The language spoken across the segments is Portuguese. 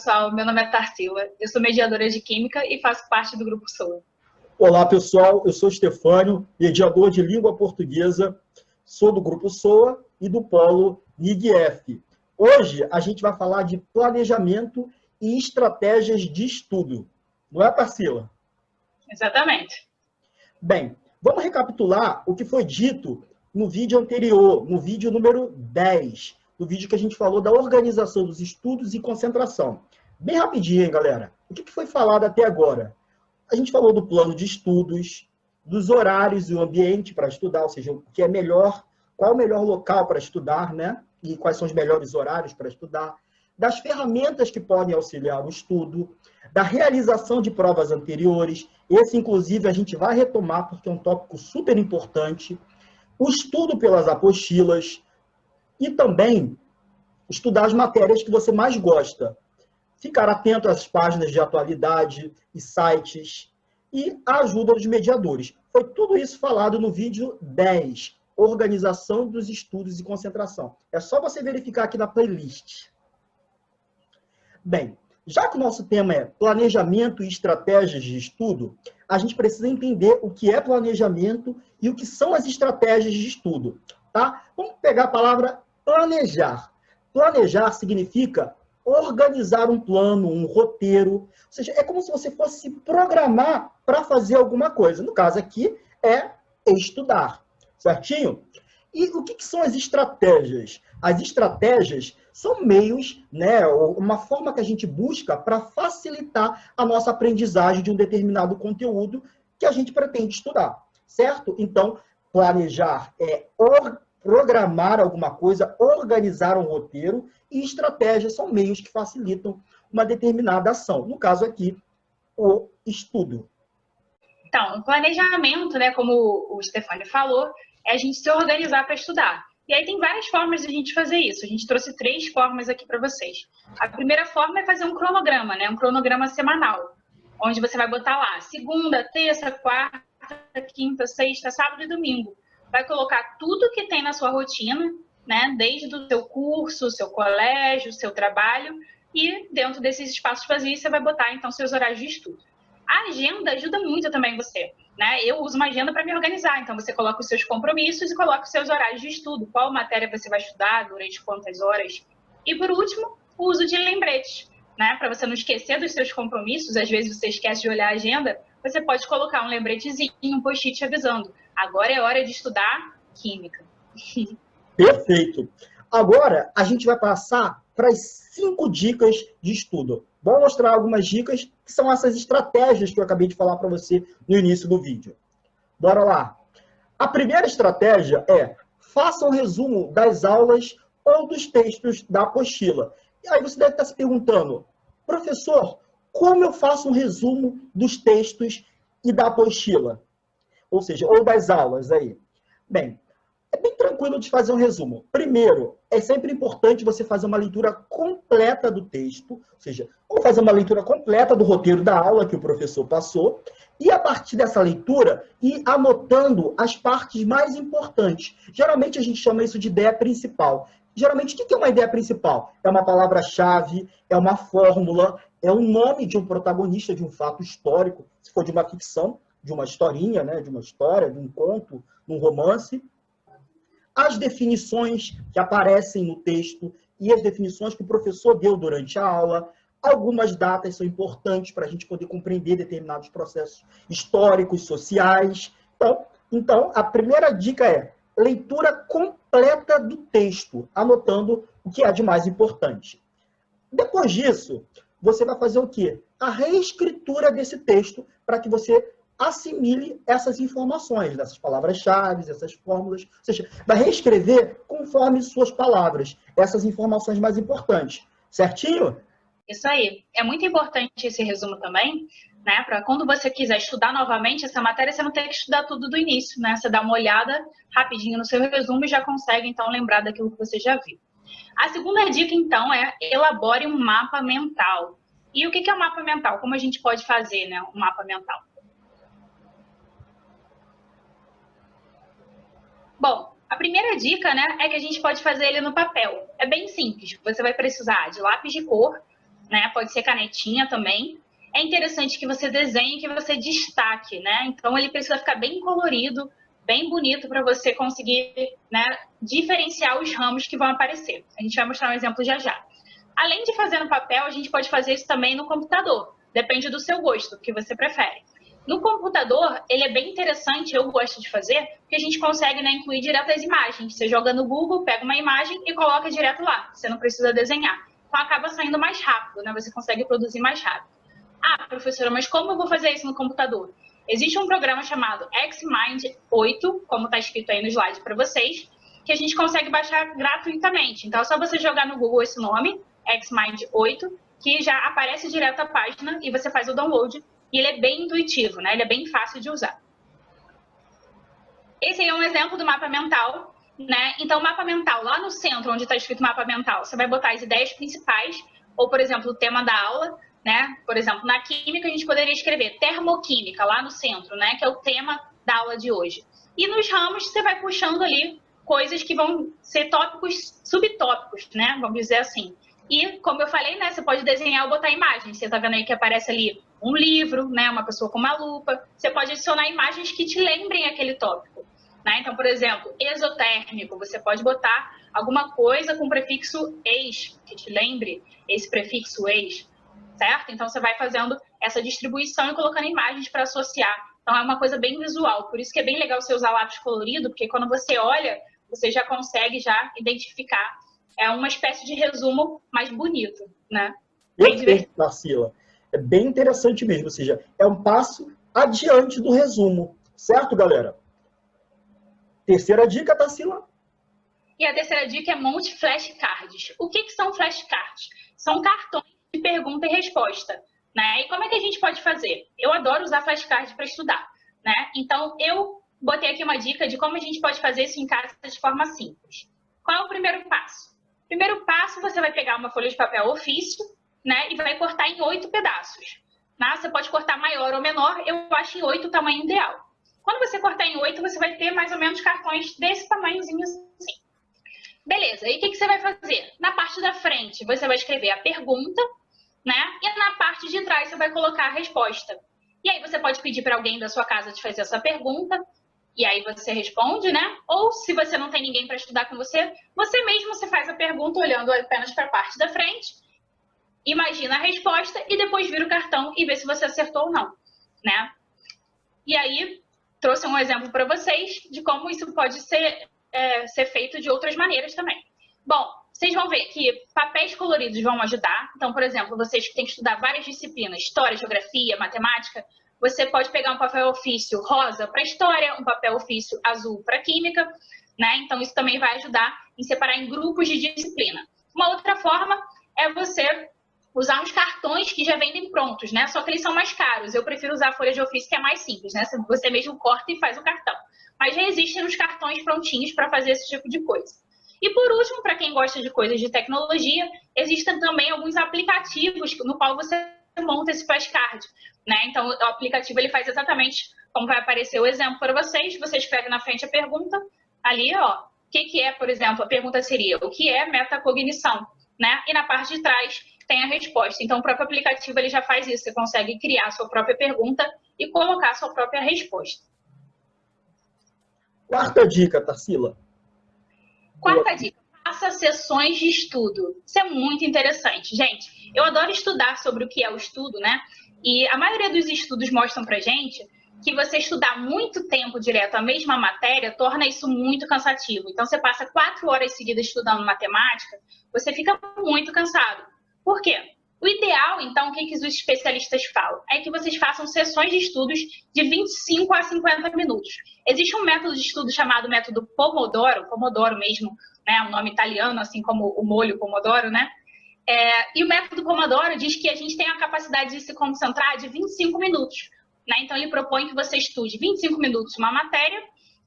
pessoal. Meu nome é Tarsila, eu sou mediadora de Química e faço parte do Grupo SOA. Olá, pessoal. Eu sou Stefânio, mediador de língua portuguesa, sou do Grupo SOA e do Polo NIGF. Hoje, a gente vai falar de planejamento e estratégias de estudo. Não é, Tarsila? Exatamente. Bem, vamos recapitular o que foi dito no vídeo anterior, no vídeo número 10, no vídeo que a gente falou da organização dos estudos e concentração. Bem rapidinho, hein, galera? O que foi falado até agora? A gente falou do plano de estudos, dos horários e o ambiente para estudar, ou seja, o que é melhor, qual é o melhor local para estudar, né? E quais são os melhores horários para estudar, das ferramentas que podem auxiliar o estudo, da realização de provas anteriores. Esse, inclusive, a gente vai retomar porque é um tópico super importante. O estudo pelas apostilas e também estudar as matérias que você mais gosta. Ficar atento às páginas de atualidade e sites e a ajuda dos mediadores. Foi tudo isso falado no vídeo 10, Organização dos Estudos e Concentração. É só você verificar aqui na playlist. Bem, já que o nosso tema é planejamento e estratégias de estudo, a gente precisa entender o que é planejamento e o que são as estratégias de estudo. Tá? Vamos pegar a palavra planejar. Planejar significa organizar um plano, um roteiro. Ou seja, é como se você fosse se programar para fazer alguma coisa. No caso aqui, é estudar. Certinho? E o que são as estratégias? As estratégias são meios, né, uma forma que a gente busca para facilitar a nossa aprendizagem de um determinado conteúdo que a gente pretende estudar. Certo? Então, planejar é programar alguma coisa, organizar um roteiro, e estratégias são meios que facilitam uma determinada ação. No caso aqui, o estudo. Então, o planejamento, né, como o Stefânio falou, é a gente se organizar para estudar. E aí tem várias formas de a gente fazer isso. A gente trouxe 3 formas aqui para vocês. A primeira forma é fazer um cronograma, né, um cronograma semanal, onde você vai botar lá segunda, terça, quarta, quinta, sexta, sábado e domingo. Vai colocar tudo que tem na sua rotina, né? Desde o seu curso, seu colégio, seu trabalho, e dentro desses espaços vazios você vai botar, então, seus horários de estudo. A agenda ajuda muito também você, né? Eu uso uma agenda para me organizar, então você coloca os seus compromissos e coloca os seus horários de estudo, qual matéria você vai estudar, durante quantas horas. E, por último, o uso de lembretes, né? Para você não esquecer dos seus compromissos, às vezes você esquece de olhar a agenda, você pode colocar um lembretezinho, um post-it avisando. Agora é hora de estudar Química. Perfeito. Agora, a gente vai passar para as 5 dicas de estudo. Vou mostrar algumas dicas que são essas estratégias que eu acabei de falar para você no início do vídeo. Bora lá. A primeira estratégia é: faça um resumo das aulas ou dos textos da apostila. E aí você deve estar se perguntando: professor, como eu faço um resumo dos textos e da apostila? Ou seja, ou das aulas aí. Bem, é bem tranquilo de fazer um resumo. Primeiro, é sempre importante você fazer uma leitura completa do texto, ou seja, ou fazer uma leitura completa do roteiro da aula que o professor passou, e a partir dessa leitura, ir anotando as partes mais importantes. Geralmente a gente chama isso de ideia principal. Geralmente, o que é uma ideia principal? É uma palavra-chave, é uma fórmula, é um nome de um protagonista, de um fato histórico, se for de uma ficção, de uma historinha, né, de uma história, de um conto, de um romance. As definições que aparecem no texto e as definições que o professor deu durante a aula. Algumas datas são importantes para a gente poder compreender determinados processos históricos, sociais. Então, a primeira dica é leitura completa do texto, anotando o que é de mais importante. Depois disso, você vai fazer o quê? A reescritura desse texto para que você assimile essas informações, essas palavras-chave, essas fórmulas. Ou seja, vai reescrever conforme suas palavras, essas informações mais importantes. Certinho? Isso aí. É muito importante esse resumo também, né? Para quando você quiser estudar novamente essa matéria, você não tem que estudar tudo do início, né? Você dá uma olhada rapidinho no seu resumo e já consegue, então, lembrar daquilo que você já viu. A segunda dica, então, é elabore um mapa mental. E o que é um mapa mental? Como a gente pode fazer, né, um mapa mental? Bom, a primeira dica, né, é que a gente pode fazer ele no papel. É bem simples. Você vai precisar de lápis de cor, né? Pode ser canetinha também. É interessante que você desenhe, que você destaque, né? Então, ele precisa ficar bem colorido, bem bonito para você conseguir, né, diferenciar os ramos que vão aparecer. A gente vai mostrar um exemplo já já. Além de fazer no papel, a gente pode fazer isso também no computador. Depende do seu gosto, do que você prefere. No computador, ele é bem interessante, eu gosto de fazer, porque a gente consegue, né, incluir direto as imagens. Você joga no Google, pega uma imagem e coloca direto lá. Você não precisa desenhar. Então, acaba saindo mais rápido, né? Você consegue produzir mais rápido. Ah, professora, mas como eu vou fazer isso no computador? Existe um programa chamado Xmind 8, como está escrito aí no slide para vocês, que a gente consegue baixar gratuitamente. Então, é só você jogar no Google esse nome, Xmind 8, que já aparece direto a página e você faz o download. E ele é bem intuitivo, né? Ele é bem fácil de usar. Esse aí é um exemplo do mapa mental, né? Então, o mapa mental, lá no centro, onde está escrito mapa mental, você vai botar as ideias principais, ou, por exemplo, o tema da aula, né? Por exemplo, na química, a gente poderia escrever termoquímica, lá no centro, né? Que é o tema da aula de hoje. E nos ramos, você vai puxando ali coisas que vão ser tópicos, subtópicos, né? Vamos dizer assim. E, como eu falei, né? Você pode desenhar ou botar imagens. Você está vendo aí que aparece ali um livro, né? Uma pessoa com uma lupa. Você pode adicionar imagens que te lembrem aquele tópico, né? Então, por exemplo, exotérmico. Você pode botar alguma coisa com prefixo ex, que te lembre esse prefixo ex, certo? Então, você vai fazendo essa distribuição e colocando imagens para associar. Então, é uma coisa bem visual. Por isso que é bem legal você usar lápis colorido, porque quando você olha, você já consegue já identificar. É uma espécie de resumo mais bonito, né? Perfeito, Tarsila. É bem interessante mesmo, ou seja, é um passo adiante do resumo. Certo, galera? Terceira dica, Tarsila. E a terceira dica é monte flashcards. O que são flashcards? São cartões de pergunta e resposta, né? E como é que a gente pode fazer? Eu adoro usar flashcards para estudar, né? Então, eu botei aqui uma dica de como a gente pode fazer isso em casa de forma simples. Qual é o primeiro passo? Primeiro passo, você vai pegar uma folha de papel ofício, né? E vai cortar em 8 pedaços. Né? Você pode cortar maior ou menor, eu acho em 8 o tamanho ideal. Quando você cortar em 8, você vai ter mais ou menos cartões desse tamanhozinho assim. Beleza, e o que você vai fazer? Na parte da frente, você vai escrever a pergunta, né? E na parte de trás, você vai colocar a resposta. E aí, você pode pedir para alguém da sua casa te fazer essa pergunta, e aí você responde, né? Ou, se você não tem ninguém para estudar com você, você mesmo você faz a pergunta olhando apenas para a parte da frente, imagina a resposta e depois vira o cartão e vê se você acertou ou não, né? E aí, trouxe um exemplo para vocês de como isso pode ser feito de outras maneiras também. Bom, vocês vão ver que papéis coloridos vão ajudar. Então, por exemplo, vocês que têm que estudar várias disciplinas, história, geografia, matemática, você pode pegar um papel ofício rosa para história, um papel ofício azul para química, né? Então, isso também vai ajudar em separar em grupos de disciplina. Uma outra forma é você usar uns cartões que já vendem prontos, né? Só que eles são mais caros. Eu prefiro usar a folha de ofício, que é mais simples, né? Você mesmo corta e faz o cartão. Mas já existem os cartões prontinhos para fazer esse tipo de coisa. E por último, para quem gosta de coisas de tecnologia, existem também alguns aplicativos no qual você monta esse flashcard, né? Então, o aplicativo ele faz exatamente como vai aparecer o exemplo para vocês. Você escreve na frente a pergunta, ali, ó, o que é, por exemplo, a pergunta seria, o que é metacognição, né? E na parte de trás tem a resposta. Então, o próprio aplicativo ele já faz isso. Você consegue criar a sua própria pergunta e colocar a sua própria resposta. Quarta dica, Tarsila. Quarta dica, faça sessões de estudo. Isso é muito interessante. Gente, eu adoro estudar sobre o que é o estudo, né? E a maioria dos estudos mostram pra gente que você estudar muito tempo direto a mesma matéria torna isso muito cansativo. Então, você passa 4 horas seguidas estudando matemática, você fica muito cansado. Por quê? O ideal, então, o que os especialistas falam? É que vocês façam sessões de estudos de 25 a 50 minutos. Existe um método de estudo chamado método Pomodoro mesmo, né? Um nome italiano, assim como o molho Pomodoro, né? E o método Pomodoro diz que a gente tem a capacidade de se concentrar de 25 minutos. Né? Então, ele propõe que você estude 25 minutos uma matéria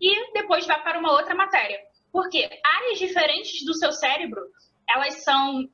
e depois vá para uma outra matéria. Por quê? Áreas diferentes do seu cérebro, elas são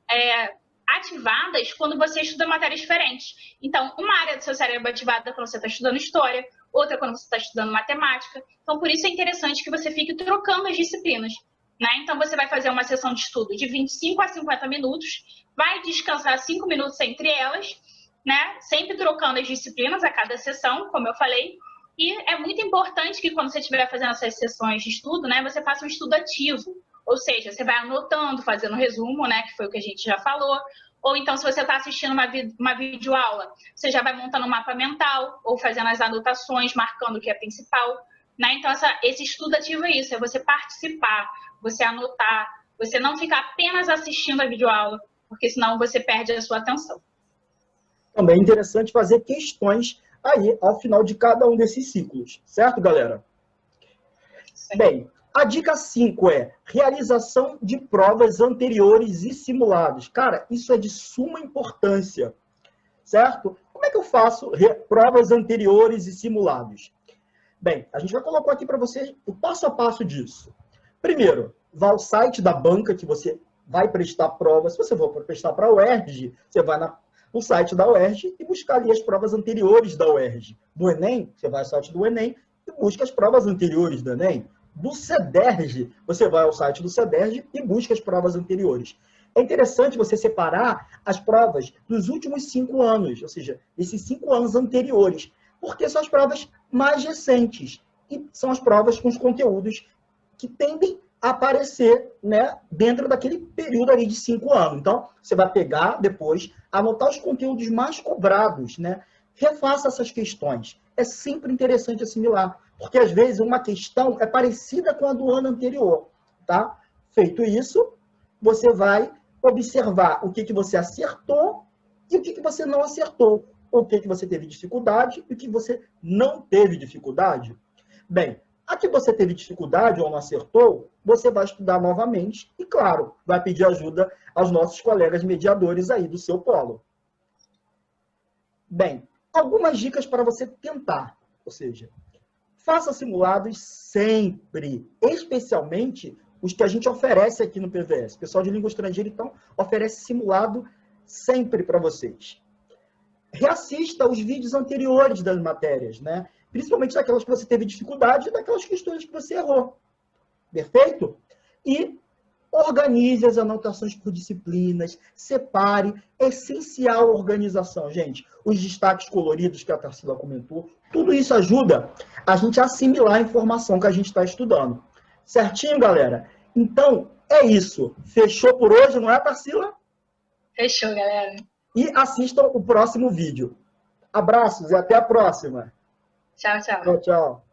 ativadas quando você estuda matérias diferentes. Então, uma área do seu cérebro é ativada quando você está estudando história, outra quando você está estudando matemática. Então, por isso é interessante que você fique trocando as disciplinas. né? Então, você vai fazer uma sessão de estudo de 25 a 50 minutos, vai descansar 5 minutos entre elas, né? Sempre trocando as disciplinas a cada sessão, como eu falei. E é muito importante que quando você estiver fazendo essas sessões de estudo, né, você faça um estudo ativo. Ou seja, você vai anotando, fazendo resumo, né, que foi o que a gente já falou. Ou então, se você está assistindo uma videoaula, você já vai montando um mapa mental, ou fazendo as anotações, marcando o que é principal. Né? Então, esse estudo ativo é isso, é você participar, você anotar, você não ficar apenas assistindo a videoaula, porque senão você perde a sua atenção. Também é interessante fazer questões aí ao final de cada um desses ciclos, certo, galera? Sim. Bem, a dica 5 é realização de provas anteriores e simulados. Cara, isso é de suma importância, certo? Como é que eu faço provas anteriores e simulados? Bem, a gente já colocou aqui para vocês o passo a passo disso. Primeiro, vá ao site da banca que você vai prestar prova. Se você for prestar para a UERJ, você vai no site da UERJ e buscar ali as provas anteriores da UERJ. Do Enem, você vai ao site do Enem e busca as provas anteriores do Enem. Do CEDERJ, você vai ao site do CEDERJ e busca as provas anteriores. É interessante você separar as provas dos últimos 5 anos, ou seja, esses 5 anos anteriores, porque são as provas mais recentes e são as provas com os conteúdos que tendem a aparecer, né, dentro daquele período ali de 5 anos. Então, você vai pegar depois, anotar os conteúdos mais cobrados, né? Refaça essas questões. É sempre interessante assimilar, porque às vezes uma questão é parecida com a do ano anterior, tá? Feito isso, você vai observar o que você acertou e o que você não acertou. O que você teve dificuldade e o que você não teve dificuldade. Bem, a que você teve dificuldade ou não acertou, você vai estudar novamente e, claro, vai pedir ajuda aos nossos colegas mediadores aí do seu polo. Bem, algumas dicas para você tentar, ou seja, faça simulados sempre, especialmente os que a gente oferece aqui no PVS. O pessoal de língua estrangeira, então, oferece simulado sempre para vocês. Reassista os vídeos anteriores das matérias, né? Principalmente daquelas que você teve dificuldade e daquelas questões que você errou. Perfeito? E organize as anotações por disciplinas, separe. É essencial a organização, gente. Os destaques coloridos que a Tarsila comentou, tudo isso ajuda a gente a assimilar a informação que a gente está estudando. Certinho, galera? Então, é isso. Fechou por hoje, não é, Tarsila? Fechou, galera. E assistam o próximo vídeo. Abraços e até a próxima. Tchau, tchau. Tchau, tchau.